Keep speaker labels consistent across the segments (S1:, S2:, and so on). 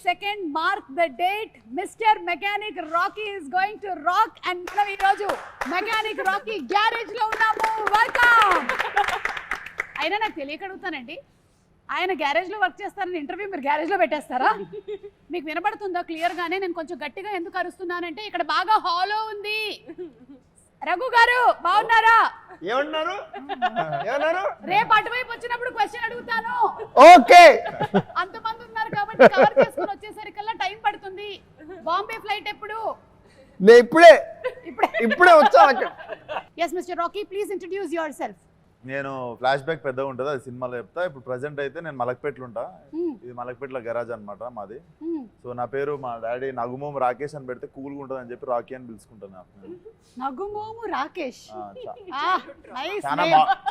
S1: second, mark the date. Mr. Mechanic Rocky is going to rock and మనం ఈ రోజు mechanic Rocky garage లో ఉన్నాము. వెల్కమ్. అయినా నాకు తెలియక అడుగుతానండి, ఆయన గ్యారేజ్ లో వర్క్ చేస్తారని ఇంటర్వ్యూ మీరు గ్యారేజ్ లో పెట్టేస్తారా? మీకు వినపడుతుందా క్లియర్ గానే? నేను కొంచెం గట్టిగా ఎందుకు అరుస్తున్నానంటే ఇక్కడ బాగా హాలో ఉంది. రఘు గారు బాగున్నారా?
S2: ఏమన్నారు?
S1: రేపు అటువైపు వచ్చినప్పుడు క్వశ్చన్ అడుగుతాను.
S2: ఓకే.
S1: అంతమంది ఉన్నారు కాబట్టి కవర్ చేసుకుని వచ్చేసరికల్లా టైం పడుతుంది. బాంబే ఫ్లైట్ ఎప్పుడు?
S2: నేను ఇప్పుడే వచ్చా.
S1: yes Mr. Rocky, please introduce yourself.
S3: నేను ఫ్లాష్ బ్యాక్ పెద్దగా ఉంటుంది, అది సినిమాలో చెప్తా. ఇప్పుడు ప్రజెంట్ అయితే నేను మలక్పేటలో ఉంటా. ఇది మలక్పేటలో గరాజ్ అనమాట మాది. సో నా పేరు మా డాడీ నగుమోము రాకేష్ అని పెడితే కూల్గా ఉంటుంది అని చెప్పి రాకీ అని పిలుచుకుంటాను.
S1: నగుమోము రాకేష్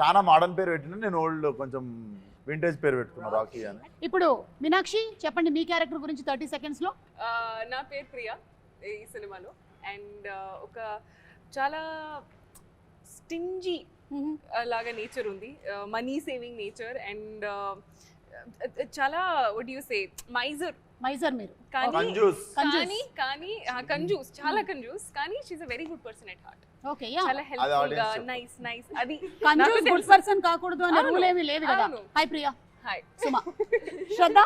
S3: చాలా మోడర్న్ పేరు పెట్టిన, నేను ఓల్డ్ కొంచెం వింటేజ్ పేరు పెట్టుకున్నా రాకీ అని.
S1: ఇప్పుడు మీనాక్షి చెప్పండి మీ క్యారెక్టర్ గురించి 30 seconds లో.
S4: నా పేరు ప్రియా ఈ సినిమాలో. అండ్ ఒక చాలా స్టింజీ లాగా నేచర్ ఉంది, మనీ సేవింగ్ నేచర్. అండ్ చాలా వాట్ యు సే
S1: మైజర్ మీరు.
S4: కంజూస్, చాలా కంజూస్. కానీ she is a very good person at heart.
S1: Okay, yeah,
S4: చాలా హెల్ప్ఫుల్ గా, నైస్. అది
S1: కంజూస్ గుడ్ పర్సన్ కాకూడదు అనే రూల్ ఏమీ లేదు కదా. హాయ్ ప్రియా.
S4: హాయ్
S1: సుమా. శ్రద్ధ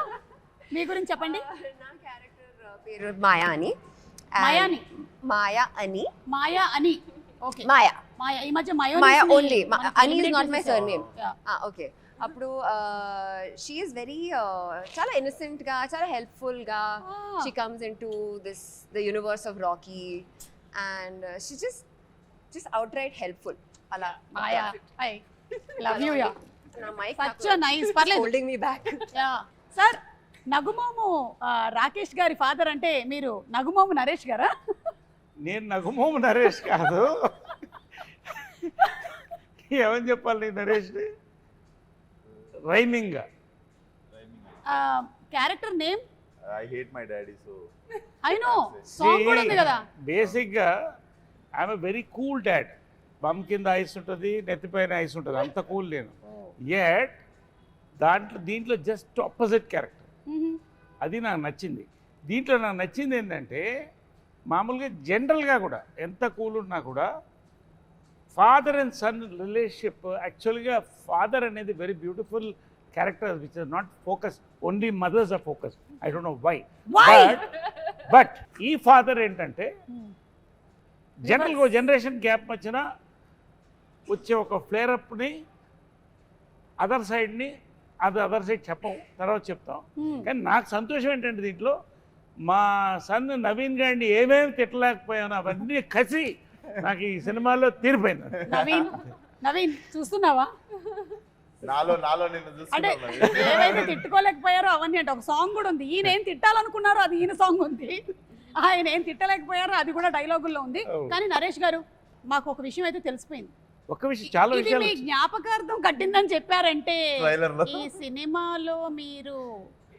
S1: మీ గురించి చెప్పండి.
S5: నా క్యారెక్టర్ పేరు మాయా అని. మాయా అని. ఓకే, మాయా.
S1: ఈ మధ్య
S5: మాయా ఓన్లీ. అని is not my surname. Okay. అప్పుడు షీ ఈస్ వెరీ చాలా ఇన్నోసెంట్ గా, చాలా హెల్ప్ఫుల్ గా she comes into the universe of Rocky and she just outright helpful. అలా
S1: Maya. I love you. Ya,
S5: నా మైక్
S1: సచ్ నైస్. పర్లేదు,
S5: holding మీ back.
S1: Ya sir. నగుమోము Rakesh గారి ఫాదర్ అంటే మీరు నగుమోము నరేష్ గారా?
S6: నేను నగుమోము నరేష్ కాదు. ఏమని చెప్పాలి Naresh? Rhyming
S1: character name
S3: I hate my daddy. So
S1: I know song కూడా ఉంది కదా.
S6: బేసిక్ గా I'm a very cool dad. Bum కింద ఐస్ ఉంటుంది, నెత్తిపైన ఐస్ ఉంటుంది, అంత కూల్ నేను. యట్ దీంట్లో జస్ట్ ఆపోజిట్ క్యారెక్టర్. అది నాకు నచ్చింది. దీంట్లో నాకు నచ్చింది ఏంటంటే మామూలుగా జనరల్గా కూడా ఎంత కూల్ ఉన్నా కూడా ఫాదర్ అండ్ సన్ రిలేషన్షిప్, యాక్చువల్గా ఫాదర్ అనేది very beautiful character which is not focus, only mothers are focus. I don't know why. But ఈ ఫాదర్ ఏంటంటే జనరల్గా జనరేషన్ గ్యాప్ వచ్చినా వచ్చే ఒక ఫ్లేరప్ని అదర్ సైడ్ని అదర్ సైడ్ చెప్పం, తర్వాత చెప్తాం. కానీ నాకు సంతోషం ఏంటంటే దీంట్లో మా సన్ నవీన్ గారిని ఏమేమి తిట్టలేకపోయాను అవన్నీ కసి నాకు ఈ సినిమాలో తీరిపోయింది.
S1: నవీన్ చూస్తున్నావా?
S3: నాలో నిన్ను
S1: అంటే
S3: చూస్తున్నాను.
S1: ఏవైతే తిట్టుకోలేకపోయారో అవన్నీ అంటే ఒక సాంగ్ కూడా ఉంది. ఈయన ఏం తిట్టాలనుకున్నారో అది ఈయన సాంగ్ ఉంది, ఆయన ఏం తిట్టలేకపోయారో అది కూడా డైలాగుల్లో ఉంది. కానీ నరేష్ గారు మాకు ఒక విషయం అయితే తెలిసిపోయింది.
S6: ఒక విషయం, చాలా
S1: ఇది
S6: విషయాలు
S1: మీ జ్ఞాపకార్థం కట్టిందని చెప్పారంటే
S3: Trailer లో.
S1: ఈ సినిమాలో మీరు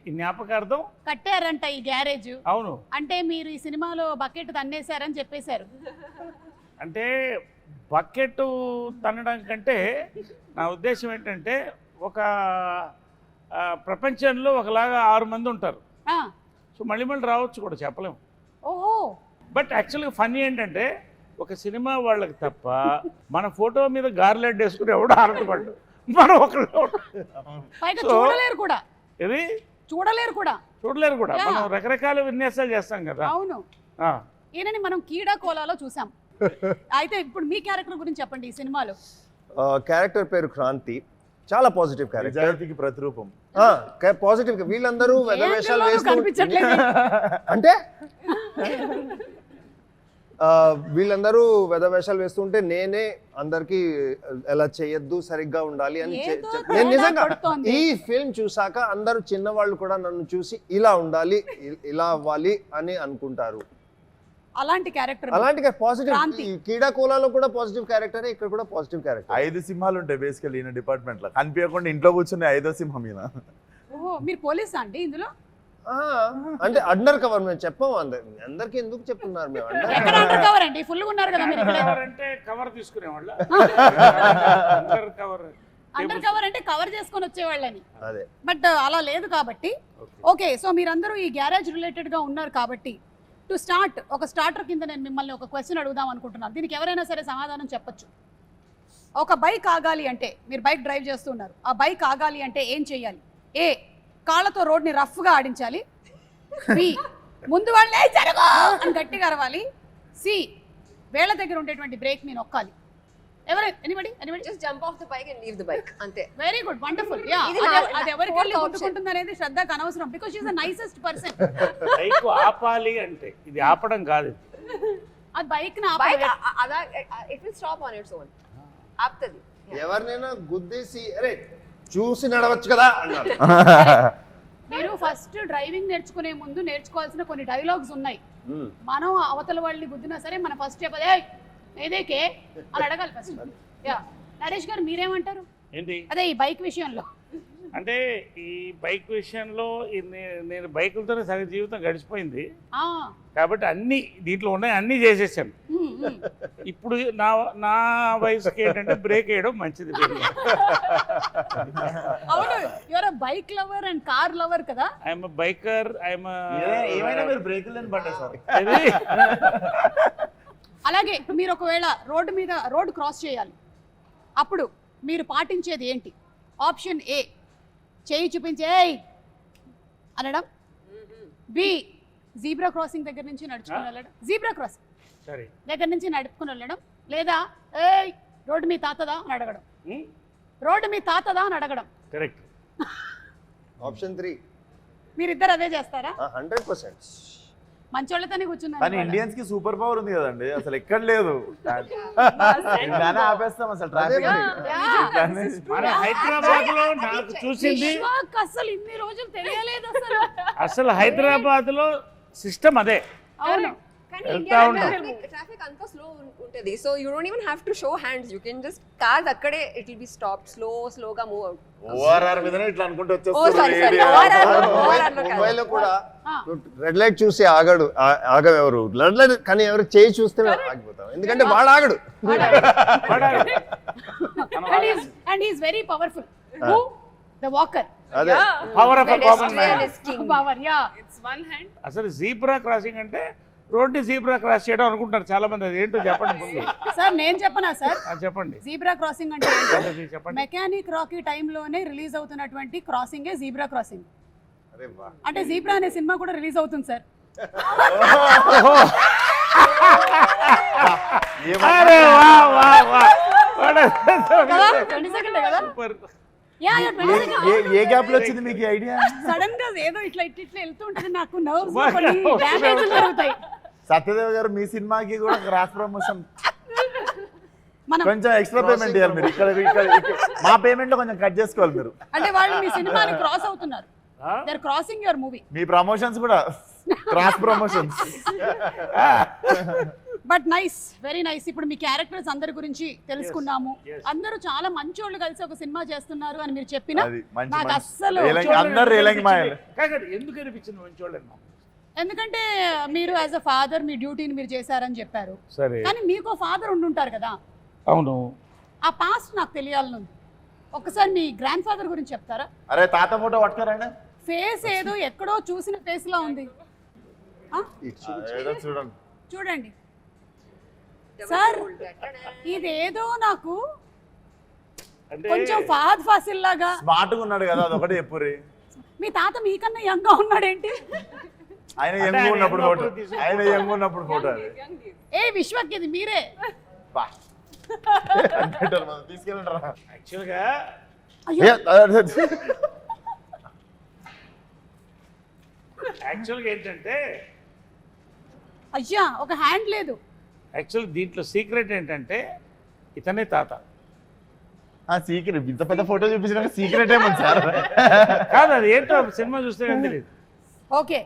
S6: ఈ జ్ఞాపకార్థం
S1: కట్టారంట ఈ గ్యారేజ్.
S6: అవును.
S1: అంటే మీరు ఈ సినిమాలో బకెట్ తన్నేశారని చెప్పేశారు.
S6: అంటే బకెట్ తన్నడం కంటే నా ఉద్దేశం ఏంటంటే ఒక ప్రపంచంలో ఒకలాగా 6 మంది ఉంటారు. సో మళ్ళీ రావచ్చు కూడా చెప్పలేము.
S1: ఓహో.
S6: బట్ యాక్చువల్గా ఫన్నీ ఏంటంటే ఒక సినిమా వాళ్ళకి తప్ప మన ఫోటో మీద గార్లెడ్ వేసుకుని ఎవడో ఆరటపడ్డు, మనం ఒకళ్ళు
S1: పైగా చూడలేరు కూడా.
S6: ఇది
S1: చూడలేరు కూడా.
S6: మనం రకరకాల విన్యాసాలు చేస్తాం కదా.
S1: అవును. ఈయనని మనం కీడా కోలాలో చూసాం. అయితే ఇప్పుడు మీ క్యారెక్టర్ గురించి చెప్పండి ఈ సినిమాలో.
S2: క్యారెక్టర్ పేరు క్రాంతి. చాలా పాజిటివ్ క్యారెక్టర్,
S3: నిజాయితీకి ప్రతిరూపం.
S2: పాజిటివ్. వీళ్ళందరూ వేషాలు వేస్తూ
S1: కనిపించట్లేదు
S2: అంటే వీళ్ళందరూ వేషాలు వేస్తుంటే నేనే అందరికి ఎలా చేయొద్దు, సరిగ్గా ఉండాలి అని నేను నిజంగా ఈ ఫిల్మ్ చూసాక అందరూ చిన్నవాళ్ళు కూడా నన్ను చూసి ఇలా ఉండాలి, ఇలా అవ్వాలి అని అనుకుంటారు.
S1: అలాంటి క్యారెక్టర్,
S2: అలాంటి పాజిటివ్. కీడా కోలాలో కూడా పాజిటివ్ క్యారెక్టర్, ఇక్కడ కూడా పాజిటివ్ క్యారెక్టర్.
S3: 5 సింహాలు ఉంటాయి బేసికల్ ఈయన డిపార్ట్మెంట్ లో. కనిపించకుండా ఇంట్లో కూర్చుని 5వ సింహం ఈయన.
S1: ఓహో, మీరు పోలీసా అండి ఇందులో?
S2: అంటే అండర్ కవర్. మేము చెప్పాము అందరికి ఎందుకు చెప్తున్నారు మేము
S1: ఎక్కడ అండర్ కవర్ అండి? ఫుల్ గా ఉన్నారు కదా మీరు ఇక్కడ.
S6: అంటే కవర్ తీసుకునేవాళ్ళ. అండర్ కవర్
S1: అండర్ కవర్ అంటే కవర్ చేసుకొని వచ్చేవాళ్ళని,
S2: అదే
S1: బట్ అలా లేదు కాబట్టి. ఓకే, సో మీరందరూ ఈ గ్యారేజ్ రిలేటెడ్ గా ఉన్నారు కాబట్టి టు స్టార్ట్ ఒక స్టార్టర్ కింద నేను మిమ్మల్ని ఒక క్వశ్చన్ అడుగుదాం అనుకుంటున్నాను. దీనికి ఎవరైనా సరే సమాధానం చెప్పొచ్చు. ఒక బైక్ ఆగాలి అంటే, మీరు బైక్ డ్రైవ్ చేస్తున్నారు, ఆ బైక్ ఆగాలి అంటే ఏం చేయాలి? ఏ, కాళ్ళతో రోడ్ని రఫ్గా ఆడించాలి. బి, ముందు వాళ్ళే జరగో అని గట్టిగా అరవాలి. సి, వేళ్ళ దగ్గర ఉండేటువంటి బ్రేక్ ని నొక్కాలి. Anybody
S5: Just jump off the bike and leave the bike. Ante.
S1: Very good, wonderful. Yeah,
S5: ఇది
S1: అది ఎవరికి వెళ్ళి
S5: fourth
S1: గుర్తుకుంటుంది అనేది శ్రద్ధకు అనవసరం, because she is the nicest person.
S6: Bike ఆపాలి అంటే ఇది ఆపడం కాదు,
S1: అది బైక్ ని
S5: Bike,
S1: ఆపాలి.
S5: it will stop on its own. Aaptadi.
S2: ఎవరినైనా గుద్దేసి అరే చూసి నడవచ్చు కదా అన్నారు.
S1: మీరు ఫస్ట్ డ్రైవింగ్ నేర్చుకునే ముందు నేర్చుకోవాల్సిన కొన్ని డైలాగ్స్ ఉన్నాయి. మనం అవతల వాళ్ళని గుద్దినా సరే మన ఫస్ట్ చెప్పదే ఏదేకే అని అడగాలి ఫస్ట్. యా, నరేష్ గారు మీరేమంటారు?
S6: ఏంటి
S1: అదే ఈ బైక్ విషయంలో.
S6: అంటే ఈ బైక్ విషయంలో నేను బైకులతోనే సగం జీవితం గడిచిపోయింది
S1: ఆ,
S6: కాబట్టి అన్ని దీంట్లో ఉన్నాయి, అన్నీ చేసేసాను. ఇప్పుడు నా వయసుకి ఏంటంటే బ్రేక్ వేయడం మంచిది.
S1: అవును, your a bike lover and car lover కదా.
S6: ఐఎమ్ బైకర్, ఐఎమ్
S3: ఏమైనా మీరు బ్రేకులు లేని బండి సార్.
S1: అలాగే మీరు ఒకవేళ రోడ్డు క్రాస్ చేయాలి, అప్పుడు మీరు పాటించేది ఏంటి? ఆప్షన్ ఏ, చేయి చూపించే అనడం. బి, జీబ్రా క్రాసింగ్ దగ్గర నుంచి నడుచుకుని వెళ్ళడం, జీబ్రా క్రాసింగ్
S6: సరే
S1: దగ్గర నుంచి నడుపుకుని వెళ్ళడం. లేదా ఏయ్ రోడ్డు మీ తాతదా అని అడగడం. రోడ్డు మీ తాతదా అని అడగడం.
S6: కరెక్ట్.
S2: ఆప్షన్ 3
S1: మీరిద్దరు అదే చేస్తారా?
S2: 100%.
S1: మంచోళ్ళతోనే కూర్చున్నాను
S3: కానీ
S1: ఇవాళ.
S3: ఇండియన్స్ కి సూపర్ పవర్ ఉంది కదండి, అసలు ఎక్కడ లేదు. ఇలానే ఆపేస్తాం అసలు ట్రాఫిక్.
S6: మన హైదరాబాద్ లో నాకు చూసింది
S1: విశ్వాక్ అసలు ఇన్ని రోజులు తెలియలేదు అసలు.
S6: అసలు హైదరాబాద్ లో సిస్టమ్ అదే.
S1: అవును,
S5: కానీ
S6: వెళ్తా
S5: India
S6: ఉంటాం.
S5: traffic అంతా slow ఉంటది. So you don't even have to show hands. You can just cars అక్కడే it will be stopped. slow గా move out.
S3: ఓఆర్ఆర్ మీదనే ఇట్లా అనుకుంటూ
S5: Oh, sorry.
S2: ముంబైలో కూడా రెడ్ లైట్ చూసి ఆగెవరు, రెడ్ లైట్ కానీ ఎవరు చేయి చూస్తే ఆగిపోతాం, ఎందుకంటే వాడు ఆగడు.
S1: And he's very powerful. Who? The walker.
S2: అదే
S6: power of common man.
S5: Pedestrian is king.
S1: Power, ya.
S4: It's one hand.
S6: అసలు జీబ్రా క్రాసింగ్ అంటే రోడ్డు జీబ్రా క్రాస్ చేయడం అనుకుంటారు చాలా మంది. అది ఏంటో చెప్పండి ముందు.
S1: సార్ నేను చెప్పనా సార్?
S6: చెప్పండి.
S1: జీబ్రా క్రాసింగ్ అంటే
S6: అది చెప్పండి.
S1: మెకానిక్ రాకీ టైంలోనే రిలీజ్ అవుతున్నటువంటి క్రాసింగే జీబ్రా క్రాసింగ్.
S2: అరే వా.
S1: అంటే జీబ్రా అనే సినిమా కూడా రిలీజ్ అవుతుంది సార్.
S6: అరే వా వా వా.
S1: కదా 20 సెకండ్ కదా.
S6: సూపర్.
S1: Ya, 20 second.
S3: ఏ గ్యాప్ లో వచ్చింది మీకు ఐడియా?
S1: సడన్ గా ఏదో ఇట్లా వెళ్తూ ఉంటుంది, నాకు నర్వ్స్
S6: బాగా
S1: కొన్ని డ్యామేజ్ జరుగుతాయి.
S3: సత్యదేవ్ గారు మీ సినిమాకి కూడా క్రాస్ ప్రమోషన్
S1: మనం
S3: కొంచెం ఎక్స్ట్రా పేమెంట్ ఇవ్వాలి మీరు. ఇక్కడ మా పేమెంట్ లో కొంచెం కట్ చేసుకోవాలి మీరు.
S1: అంటే వాళ్ళు మీ సినిమాని క్రాస్ అవుతున్నారు.
S6: ఆ?
S1: They are crossing your movie.
S3: మీ ప్రమోషన్స్ కూడా cross promotions.
S1: But nice, very nice. ఇప్పుడు మీ క్యారెక్టర్స్ అందరి గురించి తెలుసుకున్నాము.
S6: yes.
S1: అందరూ చాలా మంచోళ్ళు కలిసి ఒక సినిమా చేస్తున్నారు అని మీరు చెప్పినా
S3: అది మంచి
S1: నాకు
S3: మంచి
S1: అస్సలు
S3: అందరు రేలంగి మాయలు.
S6: కాదు, ఎందుకు అనిపించింది మంచోళ్ళని?
S1: ఎందుకంటే మీరు యాజ్ అ ఫాదర్ మీ డ్యూటీని మీరు చేశారని చెప్పారు.
S6: సరే,
S1: కానీ మీకు ఫాదర్ ఉండుంటారు కదా,
S6: అవును.
S1: ఆ పాస్ట్ నాకు తెలియాలని. ఒక్కసారి మీ గ్రాండ్ ఫాదర్ గురించి చెప్తారా?
S3: అరే తాత ఫోటో పట్టుకోరండి.
S1: ఫేస్ ఏదో ఎక్కడో చూసిన ఫేస్ లా ఉంది. ఆ?
S3: ఏదో చూడండి.
S1: చూడండి సార్, ఇదేదో నాకు
S6: అంటే
S1: కొంచెం ఫహద్ ఫాసిల్ లాగా.
S3: స్మార్ట్ గా ఉన్నాడు కదా, అదొకటి చెప్పుర్రి.
S1: మీ తాత మీకన్నా యంగ్ గా ఉన్నాడేంటి?
S3: ఆయన
S6: అంటే
S3: యంగ్
S6: ఆయన
S3: ఉన్నప్పుడు
S6: young
S3: ఫోటో,
S6: ఉన్నప్పుడు తీసుకున్న
S3: ఆయన యంగ్ ఉన్నప్పుడు ఫోటో అది.
S1: ఏ విశ్వక్, ఇది మీరే.
S3: బా. తీసుకెళ్ళండి రా.
S6: యాక్చువల్గా
S1: అయ్యో,
S6: ఏంటంటే
S1: అయ్యా ఒక హ్యాండ్ లేదు.
S6: యాక్చువల్ దీంట్లో సీక్రెట్ ఏంటంటే ఇతనే తాత
S3: సీక్రెట్. ఇంత పెద్ద ఫోటో చూపించినాక సీక్రెట్ ఏమో సార్.
S6: కాదు, అది ఏంటో సినిమా చూస్తే కానీ తెలియదు.
S1: ఓకే,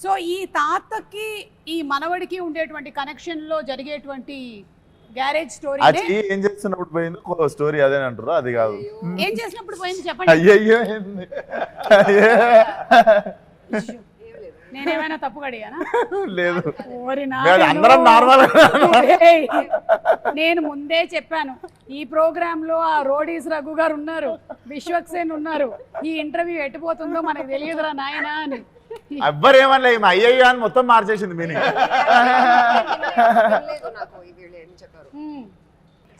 S1: సో ఈ తాతకి ఈ మనవడికి ఉండేటువంటి కనెక్షన్ లో జరిగేటువంటి గ్యారేజ్ స్టోరీ.
S3: అది ఏం చేస్తున్నప్పుడు పోయిందో స్టోరీ అదే అంటారు, అది కాదు.
S1: ఏం చేసినప్పుడు పోయింది చెప్పండి.
S3: అయ్యయ్యో ఏంది?
S1: నేనేమైనా తప్పుగా అడిగానా?
S3: లేదు
S1: ఓరి
S3: లేదు, అందరం నార్మల్.
S1: ఏయ్, నేను ముందే చెప్పాను ఈ ప్రోగ్రామ్ లో ఆ రోడీస్ రఘు గారు ఉన్నారు, విశ్వక్సేన్ ఉన్నారు, ఈ ఇంటర్వ్యూ ఎట్టుపోతుందో మనకు తెలియదురా నాయనా అని.
S3: ఎవ్వరు ఏమనలే, ఈమె అయ్యయ్యో అని మొత్తం మార్చేసింది మీనింగ్.
S5: నాకు వీళ్ళు ఏం చెప్పారు.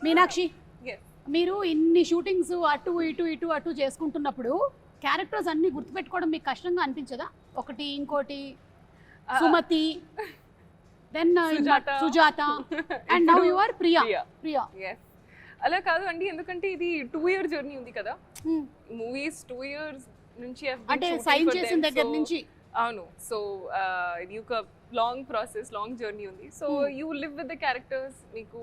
S1: మీనాక్షి,
S4: Yes.
S1: మీరు ఇన్ని షూటింగ్స్ అటు ఇటు ఇటు అటు చేసుకుంటున్నప్పుడు క్యారెక్టర్స్ అన్ని గుర్తుపెట్టుకోవడం మీకు కష్టంగా అనిపించదా? ఒకటి ఇంకోటి Sumathi, then Sujatha, and now you are Priya. Priya
S4: Yes. అలా కాదు అండి, ఎందుకంటే ఇది 2 year జర్నీ ఉంది కదా. మూవీస్ 2 years నుంచి I've been
S1: అంటే
S4: shooting
S1: సైన్
S4: for
S1: చేసిన
S4: them,
S1: దగ్గర
S4: so-
S1: నుంచి.
S4: అవును. సో ఇది ఒక లాంగ్ ప్రాసెస్, లాంగ్ జర్నీ ఉంది. So you live with the characters. మీకు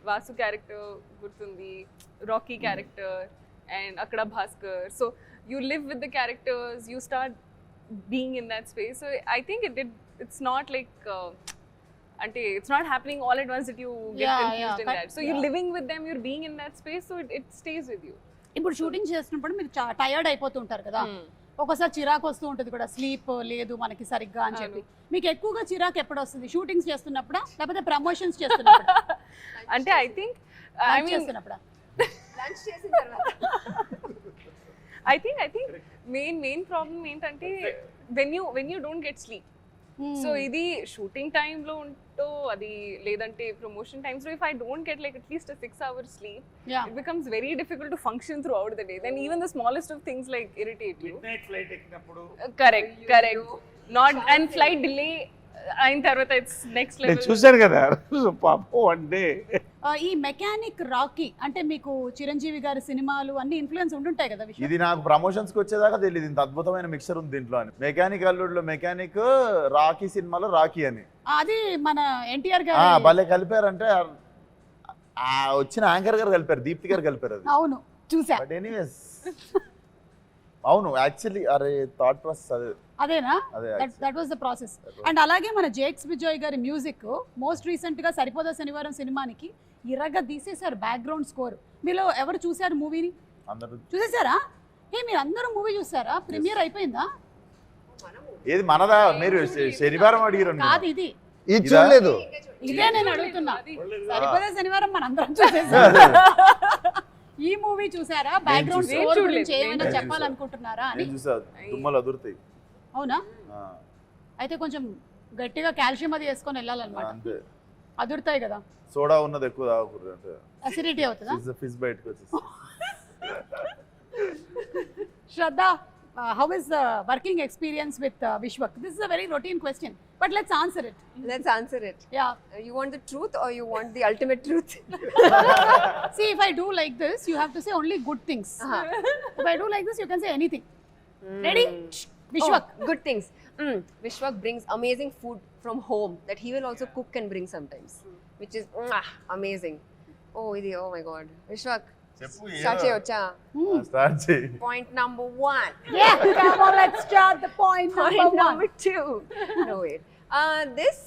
S4: వాసు క్యారెక్టర్ గుర్తుంది, రాకీ క్యారెక్టర్, అండ్ అక్కడ Bhaskar. So you live with the characters, you start being in that space. So I think it's not like అంటే it's not happening all at once that you get confused in that. So you living with them, your being in that space, so it stays with you.
S1: ఇప్పుడు shooting చేస్తున్నప్పుడు మీరు tired అయిపోతుంటారు కదా, ఒకసారి చిరాకు వస్తూ ఉంటుంది కూడా, స్లీప్ లేదు మనకి సరిగ్గా అని చెప్పి. మీకు ఎక్కువగా చిరాకు ఎప్పుడు వస్తుంది? షూటింగ్స్ చేస్తున్నప్పుడా లేకపోతే ప్రమోషన్స్ చేస్తున్నప్పుడు?
S4: అంటే ఐ థింక్
S1: చేస్తున్నప్పుడా?
S5: లంచ్ చేసిన తర్వాత
S4: I think main problem ఏంటంటే when you don't get sleep. So ఇది షూటింగ్ టైమ్ లో ఉంటో అది లేదంటే ప్రమోషన్ టైమ్స్ లో, if I don't get like at least a 6 hours sleep, it becomes very difficult to function throughout the day. Then even the smallest of things like irritate you.
S6: Midnight flight ఎక్కినప్పుడు
S4: Correct. Not and flight delay అయిన తర్వాత it's next
S6: నేను
S4: level.
S6: చూశాను కదా పాపం one day.
S1: ఈ mechanic Rocky అంటే మీకు చిరంజీవి గారి సినిమాలు అన్ని ఇన్ఫ్లుయెన్స్ ఉంటుంటాయి కదా విశ్వ?
S3: ఇది నాకు ప్రమోషన్స్ కి వచ్చేదాకా తెలియదు ఇంత అద్భుతమైన మిక్సర్ ఉంది దీంట్లో అని. మెకానిక్ అల్లుడిలో మెకానిక్, రాకీ సినిమాలో రాకీ అని.
S1: అది మన ఎన్టీఆర్
S3: ఆ,
S1: గారు
S3: భలే కలిపారంటే ఆ వచ్చిన యాంకర్ గారు కలిపారు, దీప్తి గారు కలిపారు అది.
S1: అవును చూసా.
S3: బట్ ఎనీవేస్ అవును యాక్చువల్లీ అరే థాట్ ప్రాసెస్ అదే.
S1: అదేనా?
S3: అదే
S1: that was the process. And అలాగే మన జేక్స్ విజయ్ గారి మ్యూజిక్ మోస్ట్ రీసెంట్ గా సరిపోదా శనివారం సినిమానికి ఇరగా తీసేశారు బ్యాక్గ్రౌండ్ స్కోర్. మీలో ఎవరు చూసారు మూవీని?
S3: అందరూ
S1: చూసేసారా? మీరు అందరూ మూవీ చూసారా? ప్రీమియర్ అయిపోయిందా?
S3: ఏది మనదా? మీరు శనివారం అడిగారు.
S1: కాదు ఇది
S2: ఇది చూడలేదు.
S1: ఇదే నేను అడుగుతున్నా. సరిపోదా శనివారం మన అందరం చూసేసాం. ఈ మూవీ చూసారా? బ్యాక్గ్రౌండ్ స్కోర్ గురించి ఏమైనా చెప్పాలనుకుంటున్నారా అని?
S3: నేను చూసా, దుమ్మలు అదురుతాయి.
S1: అవునా? అయితే కొంచెం గట్టిగా కాల్షియం అది వేసుకొని వెళ్ళాలన్నమాట.
S3: అంతే,
S1: అదురుతాయి కదా.
S3: సోడా ఉన్నది ఎక్కువ తాగకూడదు అంటే
S1: అసిడిటీ అవుతుందా?
S3: ఫిష్ బయటకు వచ్చేసి.
S1: శ్రద్ధ, how is the working experience with Vishwak? This is a very routine question, but let's answer it.
S5: let's answer it.
S1: Yeah.
S5: You want the truth or you want the ultimate truth?
S1: See, if I do like this, you have to say only good things. If I do like this, you can say anything. Ready? Vishwak.
S5: Oh, good things. Vishwak brings amazing food from home that he will also cook and bring sometimes, which is amazing. Oh my god. Vishwak,
S3: చెప్పు
S5: start cheyocha.
S3: Start చేయి.
S5: Point number 1.
S1: Yeah, come on, let's start the point
S5: Point
S1: number 1.
S5: number 2. No wait. This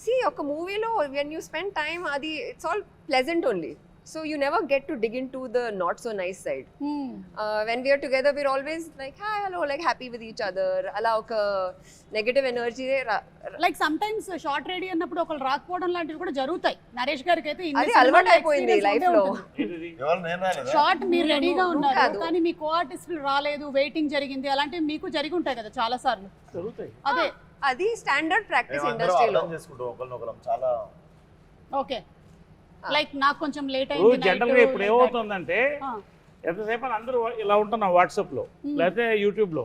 S5: see oka movie lo when you spend time adi it's all pleasant only. So you never get to dig into the not so nice side. When we are together, we're always like, hi, hello, like happy with each other. Ala oka negative energy.
S1: Like sometimes short ready అన్నప్పుడు ఒకళ్ళు రాకపోవడం లాంటివి కూడా జరుగుతాయి. నరేష్ గారికి అయితే
S5: అది అలవాటు అయిపోయింది లైఫ్ లో.
S3: ఎవరు నేను రాలేదా?
S1: షార్ట్ మీరు రెడీగా ఉన్నారు
S5: కాదు.
S1: కానీ మీ కో ఆర్టిస్టులు రాలేదు, వెయిటింగ్ జరిగింది, అలాంటివి మీకు జరిగి ఉంటాయి కదా చాలా సార్లు.
S6: జరుగుతాయి.
S1: అదే
S5: అది స్టాండర్డ్ ప్రాక్టీస్
S3: మేమందరం
S5: ఇండస్ట్రీలో.
S3: అర్థం చేసుకుంటాం ఒకరినొకరం చాలా.
S1: ఓకే, లైక్ నాకు కొంచెం లేట్
S6: ఇప్పుడు
S1: అయింది
S6: జనరల్గా ఇప్పుడు ఏమవుతుందంటే ఎంతసేపు అని అందరూ ఇలా ఉంటున్నాం వాట్సాప్లో లేకపోతే యూట్యూబ్లో,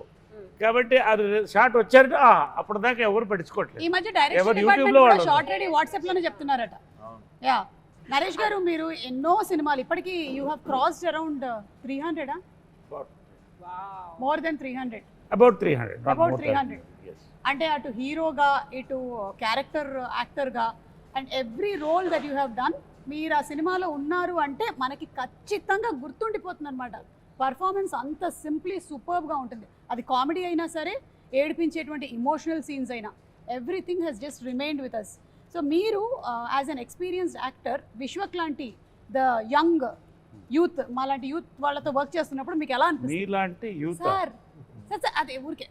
S6: కాబట్టి అది షార్ట్ వచ్చారంటే అప్పుడు దాకా ఎవరు పట్టించుకోవట్లేదు.
S1: ఈ మధ్య డైరెక్షన్
S6: ఎవరు
S1: డిపార్ట్మెంట్
S6: యూట్యూబ్లో
S1: కూడా
S6: వాళ్ళు
S1: షార్ట్ రెడీ వాట్సాప్ లోనే చెప్తున్నారట. యా, నరేష్ గారు మీరు ఎన్నో సినిమాలు ఇప్పటికి you have crossed around 300 more than 300.
S6: About 300.
S1: About 300. అంటే అటు హీరోగా ఇటు క్యారెక్టర్ యాక్టర్గా and every role that you have done, మీరు ఆ సినిమాలో ఉన్నారు అంటే మనకి ఖచ్చితంగా గుర్తుండిపోతుంది అనమాట. పర్ఫార్మెన్స్ అంత సింప్లీ సూపర్బ్గా ఉంటుంది. అది కామెడీ అయినా సరే, ఏడిపించేటువంటి ఇమోషనల్ సీన్స్ అయినా, everything has just remained with us. So మీరు as an experienced actor Vishwak లాంటి ద యంగ్ యూత్, మాలాంటి యూత్ వాళ్ళతో వర్క్ చేస్తున్నప్పుడు మీకు ఎలా అనిపిస్తుంది?
S6: మీలాంటి యూత్
S1: సార్ అదే ఊరికే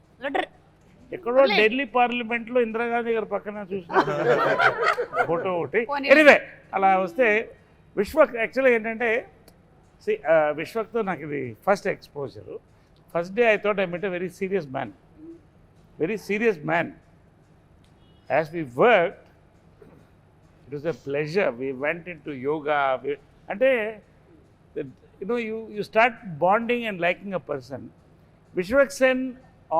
S6: ఎక్కడో ఢిల్లీ పార్లమెంట్లో ఇందిరాగాంధీ గారి పక్కన చూసిన ఫోటో ఒకటి.
S1: పోనీ.
S6: ఎనివే అలా వస్తే విశ్వక్ యాక్చువల్గా ఏంటంటే విశ్వక్తో నాకు ఇది first exposure. First day I thought I met a very serious man. As we worked, it was a pleasure. We went into yoga. Ante, you know, you start bonding and liking a person. Vishwak Sen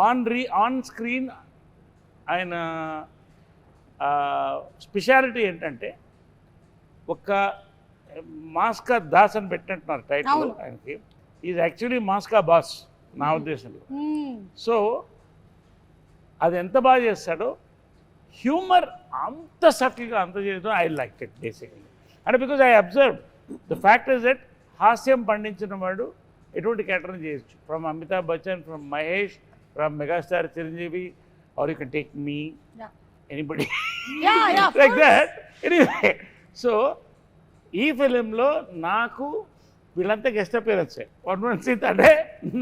S6: on screen, ఆయన speciality ఏంటంటే ఒక మాస్కా దాస్ అని పెట్టినట్టున్నారు title ఆయనకి. Is actually మాస్కా boss నా ఉద్దేశంలో. So అది ఎంత బాగా చేస్తాడో, హ్యూమర్ అంత సటిల్గా అంత చేయడం ఐ లైక్ ఇట్ బేసికలీ. అంటే because I observe the fact is that హాస్యం పండించిన వాడు ఎటువంటి క్యారెక్టర్ని చేయొచ్చు. From Amitabh Bachchan, from Mahesh, from megastar Chiranjeevi, or you can take me, anybody like that. Anyway, so ఈ ఫిలింలో నాకు వీళ్ళంతా గెస్ట్ అపియరెన్సే. వన్ సీట్ అంటే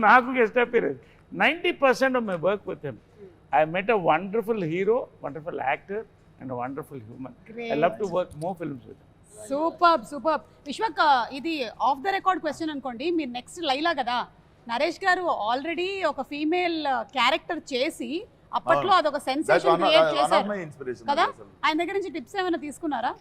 S6: నాకు guest appearance. 90% of my work with him. I met a wonderful hero, wonderful actor, and a wonderful human.
S1: Great.
S6: I love to work more films with him.
S1: Super. Vishwak, ఇది of the record question అనుకోండి. మీరు next Laila కదా, నరేష్ గారు already ఒక female character చేసి అప్పట్లో అదొక sensation create చేశారు కదా. ఆయన దగ్గర నుంచి టిప్స్ ఏమైనా తీసుకున్నారా?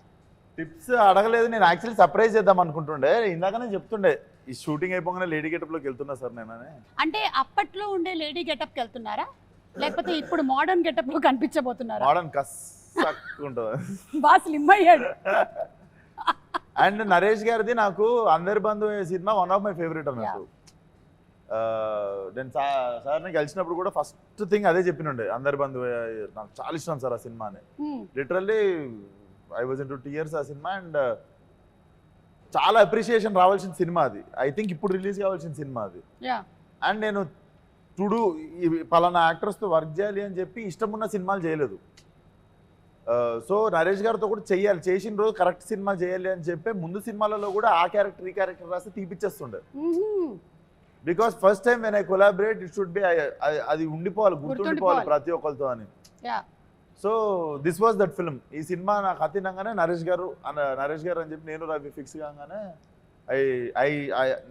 S3: టిప్స్ అడగలేదు. నేను యాక్చువల్లీ సర్ప్రైజ్ చేద్దాం అనుకుంటుండే. ఇందాకనే చెప్తుండే ఈ షూటింగ్ అయిపోగానే లేడీ గెటప్లోకి వెళ్తున్నా సార్ నేను.
S1: అంటే అప్పట్లో ఉండే లేడీ గెటప్కి వెళ్తున్నారా, లేకపోతే ఇప్పుడు మోడర్న్ గెటప్ లో కనిపించబోతున్నారా?
S3: మోడర్న్ ఉంటుంది,
S1: బాగా స్లిమ్ అయ్యాడు.
S3: అండ్ నరేష్ గారిది నాకు అందరి బంధు సినిమా వన్ ఆఫ్ మై ఫేవరెట్ అన్నట్టు. నేను సార్ని కలిసినప్పుడు కూడా ఫస్ట్ థింగ్ అదే చెప్పినుండే, అందరి బంధు నాకు చాలా ఇష్టం సార్ ఆ సినిమాని. Literally I was in 2 years ఆ సినిమా. అండ్ చాలా అప్రిషియేషన్ రావాల్సిన సినిమా అది. ఐ థింక్ ఇప్పుడు రిలీజ్ కావాల్సిన సినిమా అది. అండ్ నేను టుడు పలానా యాక్టర్స్తో వర్క్ చేయాలి అని చెప్పి ఇష్టం ఉన్న సినిమాలు చేయలేదు. సో నరేష్ గారితో కూడా చెయ్యాలి, చేసిన రోజు కరెక్ట్ సినిమా చేయాలి అని చెప్పి ముందు సినిమాలలో కూడా ఆ క్యారెక్టర్ ఈ క్యారెక్టర్ రాసి తీపిచ్చేస్తుండే. Because first time when I collaborate it should be, అది ఉండిపోవాలి, గుర్తుండిపోవాలి ప్రతి ఒక్కరితో అని. So this was that film. ఈ సినిమా నాకు అతినంగానే నరేష్ గారు అని చెప్పి నేను రవి ఫిక్స్ కాగానే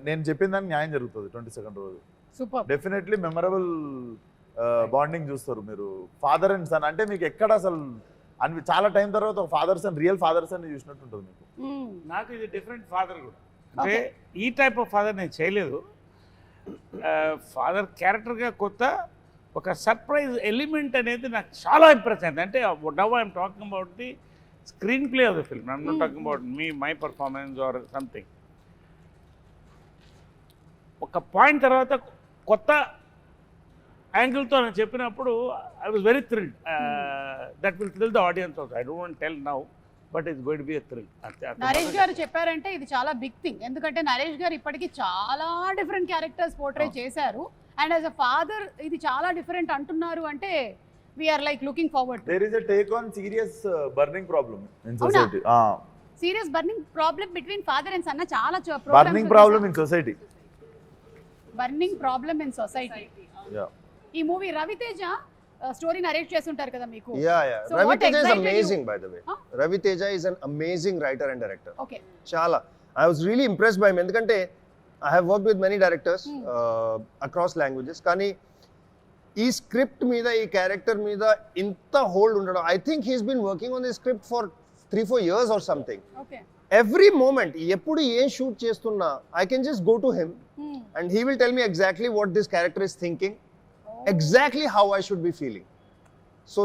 S3: నేను చెప్పిన దానికి న్యాయం జరుగుతుంది 22nd రోజు. డెఫినెట్లీ మెమరబుల్ బాండింగ్ చూస్తారు మీరు. ఫాదర్ అండ్ సన్ అంటే మీకు ఎక్కడ అసలు చాలా టైం తర్వాత ఒక father son, real father son చూసినట్టు ఉంటుంది మీకు.
S6: నాకు ఇది డిఫరెంట్ ఫాదర్ కూడా. అంటే ఈ టైప్ ఆఫ్ ఫాదర్ నేను చేయలేదు. ఫాదర్ క్యారెక్టర్గా కొత్త ఒక సర్ప్రైజ్ ఎలిమెంట్ అనేది నాకు చాలా ఇంప్రెస్ అయింది. అంటే now I'm talking about the screen play of the film, I'm not talking about my performance or something. ఒక పాయింట్ తర్వాత కొత్త యాంగిల్తో నేను చెప్పినప్పుడు I was very thrilled. That will thrill the audience also. I don't want tell now, but it's going to be a thrill.
S1: Naresh గారు చెప్పారంటే ఇది చాలా big thing. ఎందుకంటే నరేష్ గారు ఇప్పటికీ చాలా డిఫరెంట్ క్యారెక్టర్స్ పోర్ట్రే చేశారు. అండ్ యాజ్ అ ఫాదర్ ఇది చాలా డిఫరెంట్ అంటున్నారు అంటే we're like looking forward.
S3: There is a take on serious burning problem in society.
S1: Serious burning problem between father and son. చాలా
S3: burning problem in society.
S1: Burning problem in society. ఈ movie Ravi Teja story narrate చేస్తుంటారు కదా మీకు.
S2: So Raviteja is amazing by the way. Raviteja is an amazing writer and director.
S1: Okay.
S2: Chala. I was really impressed by him ఎందుకంటే I have worked with many directors across languages. కానీ ఈ script మీద ఈ character మీద ఇంత hold ఉండడం, I think he's been working on this script for 3-4 years or something.
S1: Okay.
S2: Every moment ఎప్పుడు ఏం షూట్ చేస్తున్నా I can just go to him and he will tell me exactly what this character is thinking. Exactly how I should be feeling. So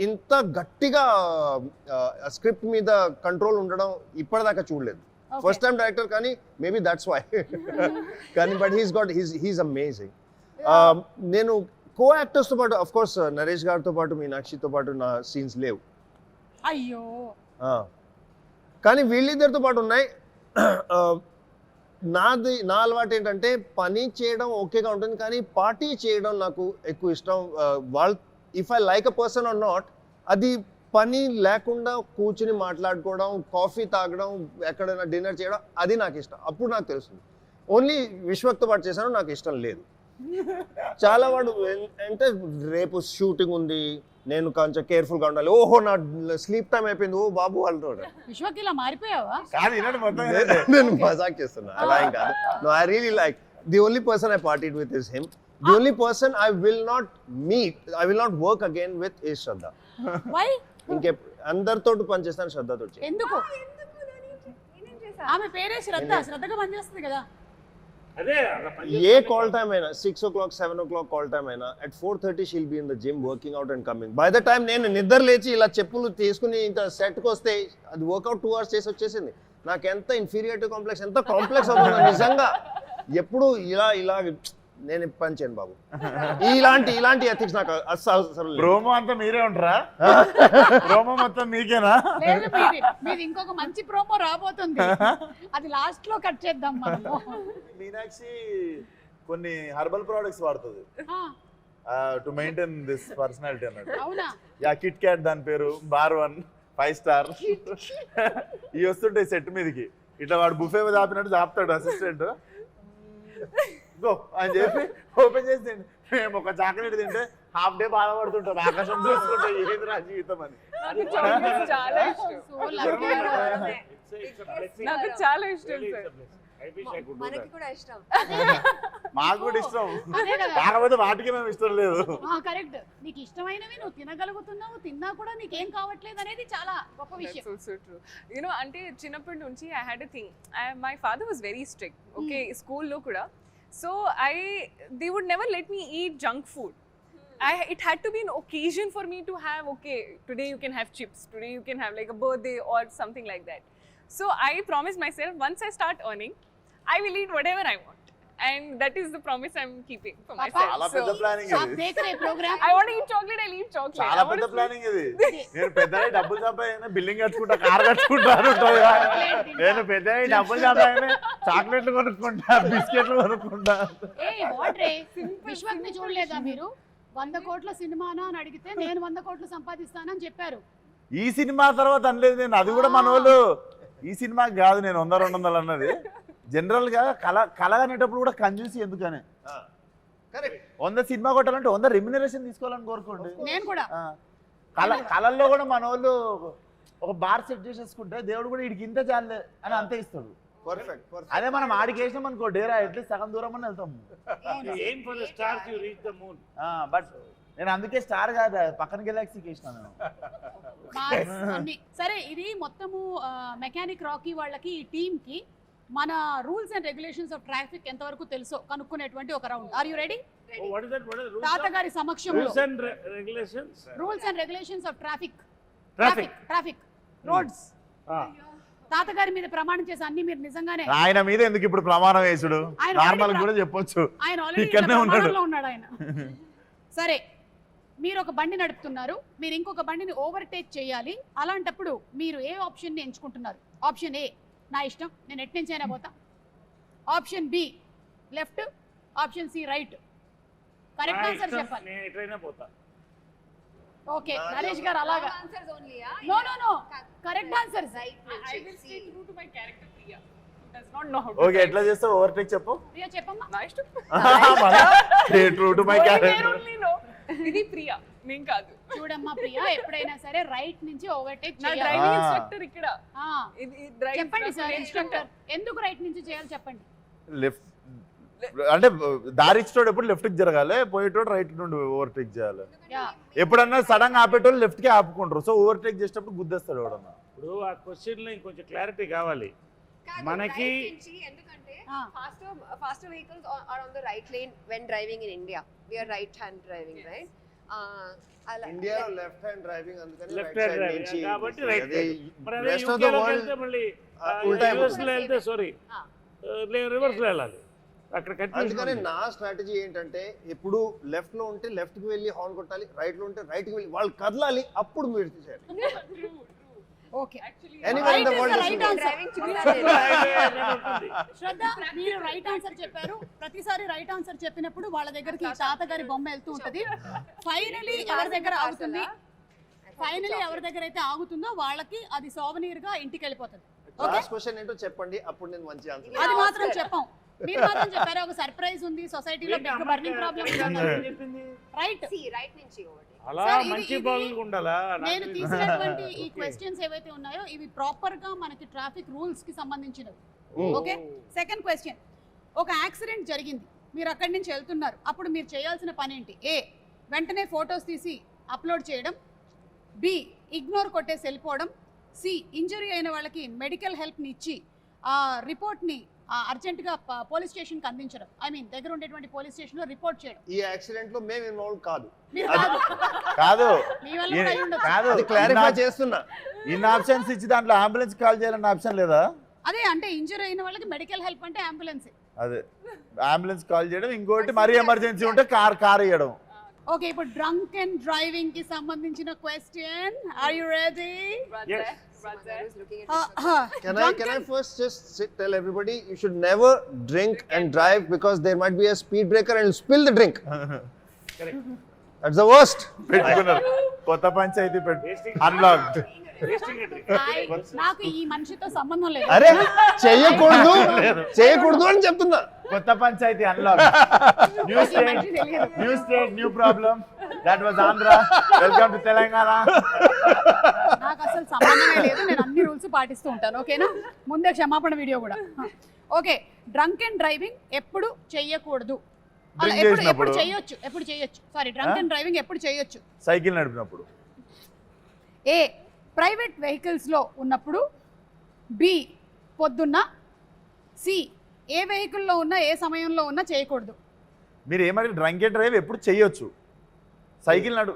S2: ఇంత గట్టిగా script మీద control ఉండడం ఇప్పటిదాకా చూడలేదు. First time director కానీ మేబీ దట్స్ వై. కానీ but he's amazing. నేను కో యాక్టర్స్తో పాటు అఫ్ కోర్స్ నరేష్ గారితో పాటు మీనాక్షితో పాటు నా సీన్స్ లేవు.
S1: అయ్యో.
S2: కానీ వీళ్ళిద్దరితో పాటు ఉన్నాయి. నా అలవాటు ఏంటంటే పని చేయడం ఓకేగా ఉంటుంది, కానీ పార్టీ చేయడం నాకు ఎక్కువ ఇష్టం. వాళ్ళు if I like a person are not, అది పని లేకుండా కూర్చుని మాట్లాడుకోవడం, కాఫీ తాగడం, ఎక్కడైనా డిన్నర్ చేయడం, అది నాకు ఇష్టం. అప్పుడు నాకు తెలుస్తుంది. ఓన్లీ విశ్వక్తో పాటు చేశాను, నాకు ఇష్టం లేదు. చాలా వాడు అంటే రేపు షూటింగ్ ఉంది, నేను కొంచెం కేర్ఫుల్ గా ఉండాలి, ఓహో నా స్లీప్ టైం అయిపోయింది, ఓ బాబు అంటాడు.
S1: విశ్వకి ఇలా మారిపోయావా?
S3: కాదు వినండి మొత్తం
S2: నేను మజాక్ చేస్తున్నా, అలా ఏం కాదు. No, I really like the only person I partied with is him. The only person I will not meet, I will not work again with is Shraddha.
S1: Why?
S2: అందరితో పనిచేస్తాను, శ్రద్ధతో చేయను.
S1: ఎందుకు? ఆమె పేరే శ్రద్ధ, శ్రద్ధగా పనిచేస్తుంది కదా.
S6: అదే
S2: ఏ కాల్ టైమ్ అయినా 6 o'clock 7 o'clock కాల్ టైమ్ అయినా at 4:30 she'll be in the gym working out and coming. By the time నేను నిద్ర లేచి ఇలా చెప్పులు తీసుకుని ఇంత సెట్కి వస్తే అది వర్కౌట్ 2 hours చేసి వచ్చేసింది. నాకు ఎంత ఇన్ఫీరియారిటీ కాంప్లెక్స్, ఎంత కాంప్లెక్స్ అవుతుంది నిజంగా. ఎప్పుడు ఇలా నేను పని చేయను బాబు. ఇలాంటి ఎథిక్స్ నాకు అసలు లేదు.
S3: ప్రోమో అంతా మీరే ఉంటారా? ప్రోమో మొత్తం మీకేనా?
S1: లేదు, మీది ఇంకొక మంచి ప్రోమో రాబోతుంది, అది లాస్ట్ లో కట్ చేద్దాం మనము.
S3: మీనాక్షి కొన్ని హెర్బల్ ప్రొడక్ట్స్ వాడుతుంది టు మెయింటైన్ దిస్ పర్సనాలిటీ అన్నట్టు.
S1: అవునా?
S3: యా, కిట్ క్యాట్ దాని పేరు, బార్ 1 5 స్టార్. ఇవి వస్తుంటాయి సెట్ మీదకి, ఇట్లా వాడు బుఫే దాపినట్టు దాపుతాడు అసిస్టెంట్. గో అని చెప్పి ఓపెన్ చేసి తిండి. మేము ఒక చాక్లెట్ తింటే హాఫ్ డే బాధపడుతుంటాం, ఆకాశం చూసుకుంటే ఏంది నా జీవితం అని.
S4: నాకు చాక్లెట్స్ చాలా ఇష్టం.
S1: So lucky.
S4: నాకు చాలా ఇష్టం సార్.
S5: మనకి కూడా ఇష్టం,
S3: మాకు కూడా ఇష్టం,
S1: అదే కదా.
S3: కాకపోతే వాటికి మేము ఇష్టం లేదు.
S1: కరెక్ట్. నీకు ఇష్టమైనవి నువ్వు తినగలుగుతున్నావు, తిన్నా కూడా నీకేం కావట్లేదు అనేది చాలా గొప్ప విషయం.
S4: That's also true. You know, అంటే చిన్నప్పటి నుంచి I had a thing. My father was very strict. Okay, స్కూల్లో కూడా. So they would never let me eat junk food. It had to be an occasion for me to have, okay, today you can have chips, today you can have like a birthday or something like that. So I promised myself, once I start earning, I will eat whatever I want. And that is the promise I'm keeping for myself.
S3: చాలా పెద్ద planning
S1: आप
S3: ఇది.
S1: देख रहे programme.
S4: I want to eat chocolate, I'll eat chocolate.
S3: చాలా పెద్ద planning ఇది. నేను పెద్దగా డబ్బులు సంపాదన బిల్డింగ్ కట్టుకుంటా, కార్ కట్టుకుంటా ఉంటుంది. నేను పెద్దగా డబ్బులు సంపాదన చాక్లెట్లు కొనుక్కుంటా, బిస్కెట్లు కొనుక్కుంటా.
S1: ఏ వాట్ రే, విశ్వక్ని చూడలేదా మీరు? 100 కోట్ల సినిమానా అని అడిగితే నేను 100 కోట్లు సంపాదిస్తానని చెప్పారు.
S3: ఈ సినిమా తర్వాత అనలేదు నేను, అది కూడా మన వాళ్ళు ఈ సినిమాకి కాదు నేను 100-200 అన్నది. జనరల్ గా కళ అనేటప్పుడు కూడా కంజూసి ఎందుకనే. 100 సినిమా కొట్టాలంటే 100 రెమ్యునరేషన్ తీసుకోవాలని కోరుకోండి.
S1: నేను కూడా
S3: కళల్లో కూడా మన వాళ్ళు ఒక బార్ సెట్ చేసేసుకుంటే దేవుడు కూడా వీడికి ఇంత చాలే అని అంతే ఇస్తాడు. అదే మనం ఆడికి వేసినాం అనుకో డేరా ఎట్లీస్ట్ సగం దూరం అని వెళ్తాం.
S6: aim for the stars, you reach the moon.
S3: But నేను అందుకే స్టార్ కాదు పక్కన గెలాక్సీకి వేసినాను నేను.
S1: సరే, ఇది మొత్తము మెకానిక్ రాకీ వాళ్ళకి, ఈ టీమ్ కి మన rules and regulations of traffic ఎంతవరకు తెలుసో కనుక్కునేటువంటి ఒక round. Are you ready?
S6: Oh, what is that? What is the rules?
S1: తాతగారి సమక్షంలో
S6: Rules and regulations.
S1: Rules and regulations of traffic roads. తాతగారి మీద ప్రమాణం చేసి అన్ని మీరు నిజంగానే.
S3: ఆయన మీద ఎందుకు ఇప్పుడు ప్రమాణం వేసుడు,
S1: ఆయన
S3: నార్మల్
S1: already
S3: కూడా చెప్పొచ్చు.
S1: ఆయన ఆల్రెడీ
S3: ఇక్కడనే ఉన్నాడు.
S1: ఉన్నాడు ఆయన. సరే, మీరు ఒక బండి నడుపుతున్నారు, మీరు ఇంకొక బండిని ఓవర్టేక్ చేయాలి. అలాంటప్పుడు మీరు ఏ ఆప్షన్ ని ఎంచుకుంటున్నారు? ఆప్షన్ ఏ, నా ఇష్టం, నేను ఎటు నుంచి అయినా పోతా. Option B, left. Option C, right. Correct answer చెప్పాలి.
S6: నేను ఎట్లయినా పోతా.
S1: ఓకే, నరేష్ గారు అలాగా.
S5: Answers only.
S1: No, correct answer.
S4: I will stay true to my character, Priya. Who does not know how to
S3: okay,
S4: drive.
S3: ఎట్లా చేస్తావు ఓవర్టేక్ చెప్పు.
S1: ప్రియా చెప్పమ్మా.
S4: నా ఇష్టం.
S3: True to my
S4: Only
S3: character.
S4: there only know. ఇది ప్రియా, నేను కాదు.
S1: చూడమ్మా ప్రియా, ఎప్పుడైనా సరే రైట్ నుంచి ఓవర్టేక్
S4: నా
S1: చేయాలి.
S4: డ్రైవింగ్ ఇన్స్ట్రక్టర్ ఇక్కడ.
S1: ఆ,
S4: ఇది డ్రైవ్
S1: చెప్పండి సార్ ఇన్స్ట్రక్టర్, ఎందుకు రైట్ నుంచి చేయాలి చెప్పండి.
S3: లెఫ్ట్ అంటే దారి ఇచ్చేటోడు ఎప్పుడు లెఫ్ట్ కి జరగాలి, పోయేటోడు రైట్ నుండి ఓవర్టేక్ చేయాలి.
S1: యా,
S3: ఎప్పుడన్నా సడన్ గా ఆపేటోళ్ళు లెఫ్ట్ కి ఆపుకుంటారు, సో ఓవర్టేక్ చేసేటప్పుడు గుద్దేస్తాడు ఎవడన్నా.
S6: ఇప్పుడు ఆ క్వశ్చన్ లో ఇంకొంచెం క్లారిటీ కావాలి మనకి.
S5: ఎందుకంటే
S1: Ah.
S5: faster vehicles are on the right lane when driving in India. We are right hand driving, right?
S2: ఇండియాలో లెఫ్ట్ హ్యాండ్ డ్రైవింగ్, అందుకని
S6: left
S2: right
S6: hand
S2: side
S6: driving
S2: నుంచి
S6: కాబట్టి రైట్. మరి అదే
S2: rest of the
S6: యూకేలో
S2: world
S6: వెళ్తే మళ్ళీ
S2: ఉల్టా
S6: యూఎస్ లో
S2: అయిపోతుంది.
S6: వెళ్తే సారీ రివర్స్ లో వెళ్ళాలి. అక్కడ
S2: అందుకని
S6: కన్ఫ్యూజన్.
S2: నా స్ట్రాటజీ ఏంటంటే ఎప్పుడు లెఫ్ట్ లో ఉంటే లెఫ్ట్ కి వెళ్ళి హార్న్ కొట్టాలి, రైట్ లో ఉంటే రైట్ కి వెళ్ళి వాళ్ళు కదలాలి, అప్పుడు మీరు చేయాలి.
S1: Okay.
S2: Anywhere in the
S1: Right is
S2: world
S1: the
S2: is
S1: right
S2: good.
S1: answer.
S5: Driving చూడాలి.
S1: శ్రద్ధ, మీరు రైట్ ఆన్సర్ చెప్పారు. ప్రతిసారి రైట్ ఆన్సర్ చెప్పినప్పుడు వాళ్ళ దగ్గరికి తాతగారి బొమ్మ వెళ్తూ ఉంటది. ఫైనలీ ఎవరి దగ్గర ఆగుతుంది, ఫైనలీ ఎవరి దగ్గర అయితే ఆగుతుందో వాళ్ళకి అది సోవనీర్ గా ఇంటికి వెళ్ళిపోతుంది. ఓకే,
S2: లాస్ట్ క్వశ్చన్ ఏంటో చెప్పండి, అప్పుడు నేను మంచి ఆన్సర్.
S1: అది మాత్రం చెప్పాం. మీరు మాత్రం చెప్పారు ఒక సర్ప్రైజ్ ఉంది సొసైటీలో big burning problem right
S5: See, right నుంచి ఒకటి.
S6: అలా
S1: Sir,
S6: మంచి
S1: ఇది-
S6: బాగులు ఉండాలా
S1: నేను తీసినటువంటి ఈ క్వశ్చన్స్ ఏవైతే ఉన్నాయో ఇవి ప్రాపర్ గా మనకి ట్రాఫిక్ రూల్స్ కి సంబంధించినవి ఓకే సెకండ్ క్వశ్చన్ ఒక యాక్సిడెంట్ జరిగింది మీరు అక్కడి నుంచి వెళ్తున్నారు అప్పుడు మీరు చేయాల్సిన పని ఏంటి ఏ వెంటనే ఫొటోస్ తీసి అప్లోడ్ చేయడం బి ఇగ్నోర్ కొట్టేసి వెళ్ళిపోవడం సి ఇంజరీ అయిన వాళ్ళకి మెడికల్ హెల్ప్ని ఇచ్చి ఆ రిపోర్ట్ని అర్జెంటుగా పోలీస్ స్టేషన్కి అందించడం ఐ మీన్ దగ్గర ఉండేటువంటి పోలీస్ స్టేషన్లో రిపోర్ట్ చేయడం
S2: ఈ యాక్సిడెంట్ లో మేము ఇన్వాల్వ్ కాదు,
S1: మీరు కాదు
S3: కాదు
S1: మీ వల్ల కూడా అయి ఉండొచ్చు.
S3: కాదు
S2: అది క్లారిఫై చేస్తున్నా.
S3: ఇన్ని ఆప్షన్స్ ఇచ్చి దాంట్లో అంబులెన్స్ కాల్ చేయాలన్న ఆప్షన్ లేదా?
S1: అదే అంటే ఇంజరీ అయిన వాళ్ళకి మెడికల్ హెల్ప్ అంటే అంబులెన్స్
S3: అదే అంబులెన్స్ కాల్ చేయడం, ఇంకోటి మరీ ఎమర్జెన్సీ ఉంటే కార్ ఇవ్వడం.
S1: ఓకే ఇప్పుడు డ్రంక్ అండ్ డ్రైవింగ్ కి సంబంధించిన question are you ready
S6: Yes.
S5: Mother is looking at
S2: Can I first just tell everybody you should never drink and drive because there might be a speed breaker and you'll spill the drink.
S6: Correct.
S2: That's the worst.
S3: పెట్టుకున్నారు కొత్త panchayat unlocked.
S1: నాకు ఈ మనిషితో సంబంధం లేదు
S2: అరే చేయకూడదు అని చెప్తున్నా.
S3: కొత్త పంచాయతీ అన్లాక్డ్. న్యూ
S1: ఈ మనిషి తెలియదు
S3: state new problem. That was Andhra. Welcome to Telangana.
S1: నాకు అసలు సంబంధమే లేదు నేను అన్ని రూల్స్ పాటిస్తూ ఉంటాను ఓకేనా ముందే క్షమాపణ వీడియో కూడా ఓకే డ్రంక్ అండ్ డ్రైవింగ్ ఎప్పుడు చెయ్యకూడదు అలా
S3: Drink
S1: ఎప్పుడు
S3: చేసినప్పుడు.
S1: ఎప్పుడు చేయొచ్చు సారీ డ్రంక్ అండ్ డ్రైవింగ్ ఎప్పుడు చేయొచ్చు
S3: సైకిల్ నడిపినప్పుడు.
S1: ఏ ప్రైవేట్ వెహికల్స్లో ఉన్నప్పుడు బి పొద్దున్న సి ఏ వెహికల్లో ఉన్నా ఏ సమయంలో ఉన్నా చేయకూడదు
S3: మీరు ఏమంటే డ్రంక్ అండ్ డ్రైవ్ ఎప్పుడు చేయొచ్చు. సైకిల్
S1: లేదు
S3: నడు.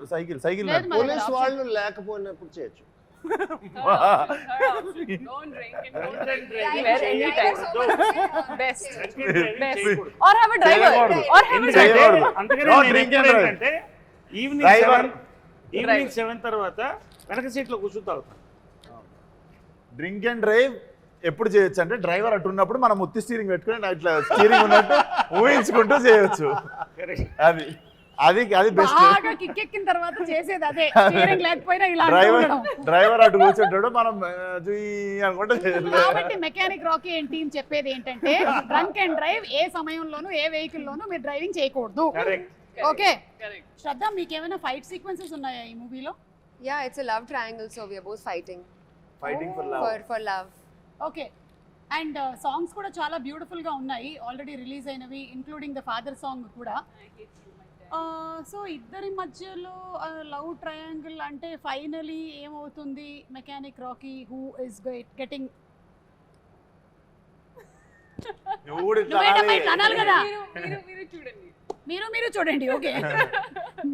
S1: మరి.
S2: పోలీస్ వాళ్ళు లేకపోయినప్పుడు చేయొచ్చు.
S4: Don't drink and don't drive anywhere, anytime. Best.
S6: Or
S4: Or have a driver.
S3: చేయకూడదు.
S4: Or have a driver.
S3: చేయకూడదు.
S6: అందుకనే
S3: No
S6: నేను
S3: drink and
S6: ఎప్పుడు
S3: drive.
S6: ఏంటంటే
S3: Driver.
S6: ఈవినింగ్ 7 తర్వాత వెనక సీట్లో కూర్చుంటా
S3: డ్రింక్ అండ్ డ్రైవ్ ఎప్పుడు చేయొచ్చు అంటే డ్రైవర్ అటు ఉన్నప్పుడు మనం ముత్తి స్టీరింగ్ పెట్టుకుని ఇట్లా స్టీరింగ్ ఉన్నట్టు ఊహించుకుంటూ చేయొచ్చు. అది బెస్ట్.
S1: బాగా కిక్కెక్కిన తర్వాత చేసేది అదే స్టీరింగ్ లేకపోయినా ఇలా ఉండడం
S3: డ్రైవర్ అటు కూర్చుంటాడు, మనం అనుకుంటే
S1: కాబట్టి మెకానిక్ రాకీ అండ్ టీం చెప్పేది ఏంటంటే డ్రంక్ అండ్ డ్రైవ్ ఏ సమయంలోనూ ఏ వెహికల్ లోనూ మీరు డ్రైవింగ్ చేయకూడదు ఓకే
S4: Correct.
S1: శ్రద్ధ మీకు ఏమైనా ఫైట్ సీక్వెన్సెస్ ఉన్నాయా ఈ మూవీలో
S5: Yeah, it's a love triangle, so we are both fighting
S3: fighting for love.
S5: for love.
S1: Okay and songs కూడా చాలా బ్యూటిఫుల్ గా ఉన్నాయి ఆల్రెడీ రిలీజ్ అయినవి ఇంక్లూడింగ్ ద ఫాదర్ సాంగ్ కూడా సో ఇద్దరి మధ్యలో లవ్ ట్రయాంగిల్ అంటే ఫైనలీ ఏమవుతుంది mechanic Rocky who is getting అనాలి కదా
S4: మీరు చూడండి.
S1: మీరు చూడండి ఓకే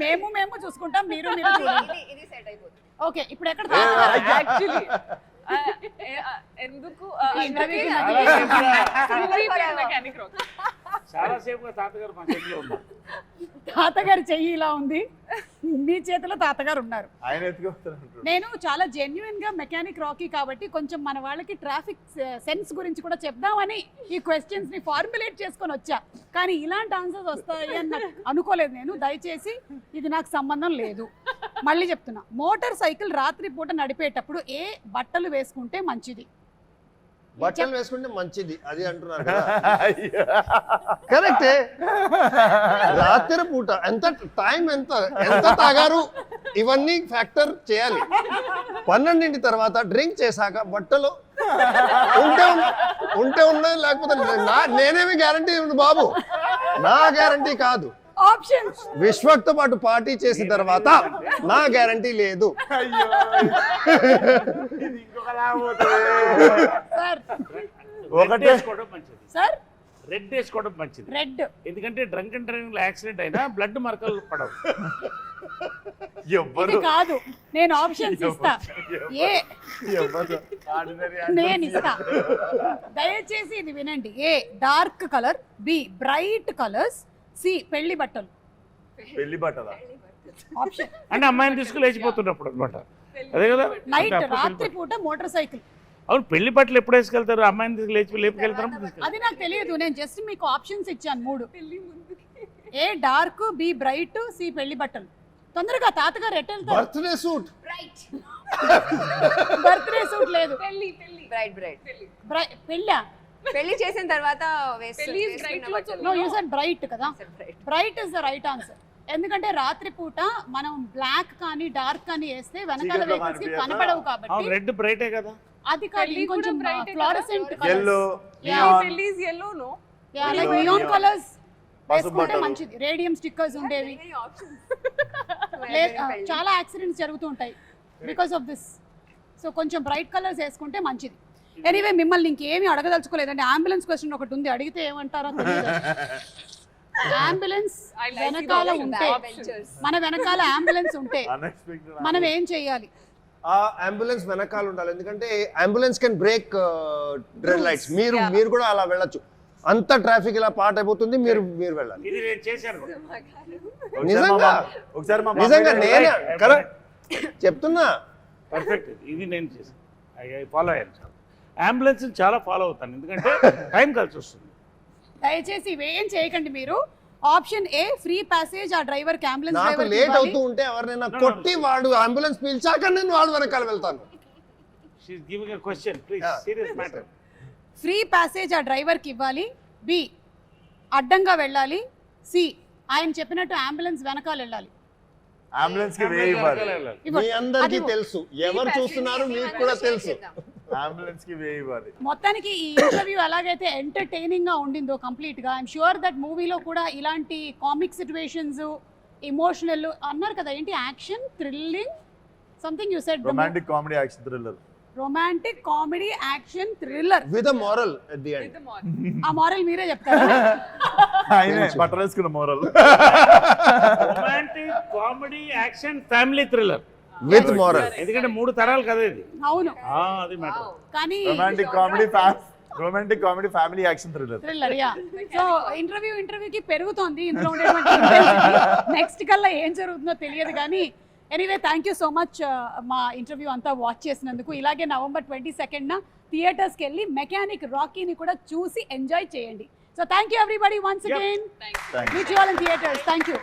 S1: మేము చూసుకుంటాం మీరు చూడండి
S5: ఇది సెట్ అయిపోతుంది.
S1: ఓకే ఇప్పుడు ఎక్కడ
S4: Actually, ఎందుకు
S1: ఇంటర్వ్యూకి
S4: మెకానిక్ రాక్
S6: చాలా సేపుగా తాతగారు మా చేతిలో ఉన్నారు.
S1: తాతగారి చెయ్యి ఇలా ఉంది మీ చేతిలో తాతగారు ఉన్నారు
S3: ఆయన ఎత్తుకొస్తారు.
S1: నేను చాలా జెన్యున్ గా మెకానిక్ రాకీ కాబట్టి కొంచెం మన వాళ్ళకి ట్రాఫిక్ సెన్స్ గురించి కూడా చెప్దామని ఈ క్వశ్చన్స్ ని ఫార్ములేట్ చేసుకొని వచ్చా కానీ ఇలాంటి ఆన్సర్స్ వస్తాయి అని నాకు అనుకోలేదు నేను దయచేసి ఇది నాకు సంబంధం లేదు మళ్ళీ చెప్తున్నా మోటార్ సైకిల్ రాత్రి పూట నడిపేటప్పుడు ఏ బట్టలు వేసుకుంటే మంచిది
S2: బట్టలు వేసుకుంటే మంచిది అది అంటున్నారు కరెక్టే. రాత్రి పూట ఎంత టైం ఎంత తాగారు ఇవన్నీ ఫ్యాక్టర్ చేయాలి. 12 తర్వాత డ్రింక్ చేశాక బట్టలు ఉంటే ఉన్నది లేకపోతే నేనేమి గ్యారంటీ ఉంది బాబు, నా గ్యారంటీ కాదు.
S1: ఆప్షన్స్
S2: విశ్వక్తో పాటు పార్టీ చేసిన తర్వాత నా గ్యారంటీ లేదు.
S1: సార్
S3: ఒకటే
S6: వేసుకోవడం మంచిది.
S1: సార్
S6: రెడ్ వేసుకోవడం మంచిది.
S1: రెడ్
S6: ఎందుకంటే డ్రంక్ అండ్ డ్రైవింగ్ లో యాక్సిడెంట్ అయినా బ్లడ్ మరకలు పడవు.
S1: ఇది
S3: ఎవ్వరు
S1: కాదు నేను ఆప్షన్స్ ఇస్తా ఏ నేను ఇస్తా దయచేసి ఇది వినండి A dark colour B bright colours C పెళ్లి బట్టలు
S3: పెళ్లి బట్టలా?
S1: ఆప్షన్
S6: అంటే అమ్మాయిని తీసుకుని లేచిపోతున్నప్పుడు అనమాట. అదే కదా
S1: నైట్
S6: అంటే అప్పుడు
S1: రాత్రి పూట మోటార్ సైకిల్
S6: అవును పెళ్లి బట్టలు ఎప్పుడు వేసుకెళ్తారు? అమ్మాయిని తీసుకు లేపుకెళ్తారు.
S1: అది నాకు తెలియదు నేను జస్ట్ మీకు ఆప్షన్స్ ఇచ్చాను 3 ఏ డార్క్ బి బ్రైట్ సి పెళ్లి బట్టలు తొందరగా తాతగారు ఎట్ వెళ్తారు
S2: బర్త్డే సూట్
S1: బర్త్డే సూట్ లేదు
S5: Bright.
S1: పెళ్ళా
S5: పెళ్లి చేసిన తర్వాత
S4: పెళ్లి is bright లో
S1: నో యూ సెడ్ బ్రైట్ కదా, bright is the right answer. ఎందుకంటే రాత్రిపూట మనం బ్లాక్ కానీ డార్క్ కానీ వేస్తే వెనకాల
S3: చీకట్లో
S1: వెహికల్స్ కి
S3: కనిపించదా?
S1: కనపడవు
S6: అవును,
S1: కాబట్టి
S6: రెడ్ బ్రైటే కదా.
S1: అది కాదు
S4: పెళ్లి
S1: ఇంకొంచెం
S4: కూడా bright ఏ కదా?
S1: ఫ్లోరసెంట్
S3: ఎల్లో
S4: పెళ్లి is yellow, no?
S1: Like
S3: Yellow,
S1: neon
S3: neon.
S1: Colours
S3: పసుపు
S1: వేసుకుంటే
S3: బట్టలు.
S1: మంచిది. రేడియం స్టిక్కర్స్ ఉండేవి. చాలా యాక్సిడెంట్స్ జరుగుతూ ఉంటాయి బికాస్ ఆఫ్ దిస్. సో కొంచెం బ్రైట్ కలర్స్ వేసుకుంటే మంచిది. ఎనీవే మిమ్మల్ని ఇంకేమీ అడగదలుచుకోలేదండి. అంబులెన్స్ క్వశ్చన్ ఒకటి ఉంది, అడిగితే ఏమంటారో తెలియదు. అంబులెన్స్
S4: I like
S1: వెనకాల
S4: the
S1: ఉంటే,
S5: Adventures.
S1: మన వెనకాల అంబులెన్స్ ఉంటే
S3: అన్ఎక్స్పెక్టెడ్
S1: మనం ఏం చేయాలి?
S2: ఆ అంబులెన్స్ వెనకాల ఉండాలి, ఎందుకంటే ambulance can break red lights. మీరు కూడా అలా వెళ్ళొచ్చు. అంత ట్రాఫిక్ ఇలా పాట్ అయిపోతుంది, మీరు వెళ్ళాలి.
S6: ఇది నేను చేశాను కూడా.
S3: ఒకసారి మా
S2: నిజంగా
S3: బాబాయ్
S2: నేనే
S6: Right.
S2: కరెక్ట్ చెప్తున్నా.
S6: పర్ఫెక్ట్, ఇది నేను చేశాను. ఫాలో అయ్యాను చాలా. అంబులెన్స్ చాలా ఫాలో అవుతాను, ఎందుకంటే టైం కలిసి వస్తుంది.
S1: దయచేసి ఇవేం చేయకండి మీరు. ఆప్షన్ ఏ ఫ్రీ ప్యాసేజ్ ఆ డ్రైవర్ కి, అంబులెన్స్
S2: నాకు
S1: డ్రైవర్
S2: లేట్ అవుతూ ఉంటే ఎవరినైనా కొట్టి వాడు అంబులెన్స్ పిలిచాక నేను వాడు వెనకాల వెళ్తాను.
S6: She's giving a question, please,
S2: Yeah.
S6: Serious matter.
S1: Free passage ఆ డ్రైవర్ కి ఇవ్వాలి. బి అడ్డంగా వెళ్ళాలి. సి ఆయన చెప్పినట్టు అంబులెన్స్ వెనకాల వెళ్ళాలి.
S3: అంబులెన్స్ కి వే ఇవ్వాలి.
S2: మీ అందరికీ
S1: అది
S2: తెలుసు, ఎవరు చూస్తున్నారు మీకు కూడా తెలుసు.
S3: అంబులెన్స్ కి వే ఇవ్వాలి.
S1: మొత్తానికి ఈ ఇంటర్వ్యూ ఎలాగైతే ఎంటర్టైనింగ్ గా ఉండిందో కంప్లీట్ గా, ఐఎమ్ షూర్ దట్ మూవీలో కూడా ఇలాంటి కామిక్ సిచ్యువేషన్స్, ఇమోషనల్ అన్నారు కదా, ఏంటి action, thrilling, something you said,
S3: romantic comedy action thriller.
S1: Romantic comedy action thriller.
S2: With a moral at the end.
S1: ఆ మారల్ మీరే చెప్తారా?
S3: ఆయనే బట్టలు వేసుకున్న moral.
S6: Romantic comedy action family thriller
S2: with moral.
S6: ఎందుకంటే 3 తరాలు కదా ఇది.
S1: అవును,
S6: అది మ్యాటర్.
S1: కానీ
S3: romantic comedy family action thriller.
S1: Thriller yeah. So ఇంటర్వ్యూకి పెరుగుతోంది ఇందులో ఉండేటువంటి నెక్స్ట్ కల్లా ఏం జరుగుతుందో తెలియదు కానీ anyway thank you so much మా ఇంటర్వ్యూ అంతా వాచ్ చేసినందుకు. ఇలాగే November 22న థియేటర్స్కి వెళ్ళి మెకానిక్ రాకీని కూడా చూసి ఎంజాయ్ చేయండి. So thank you everybody once again.
S3: Thank you.
S1: Meet you all in theatres. Thank you.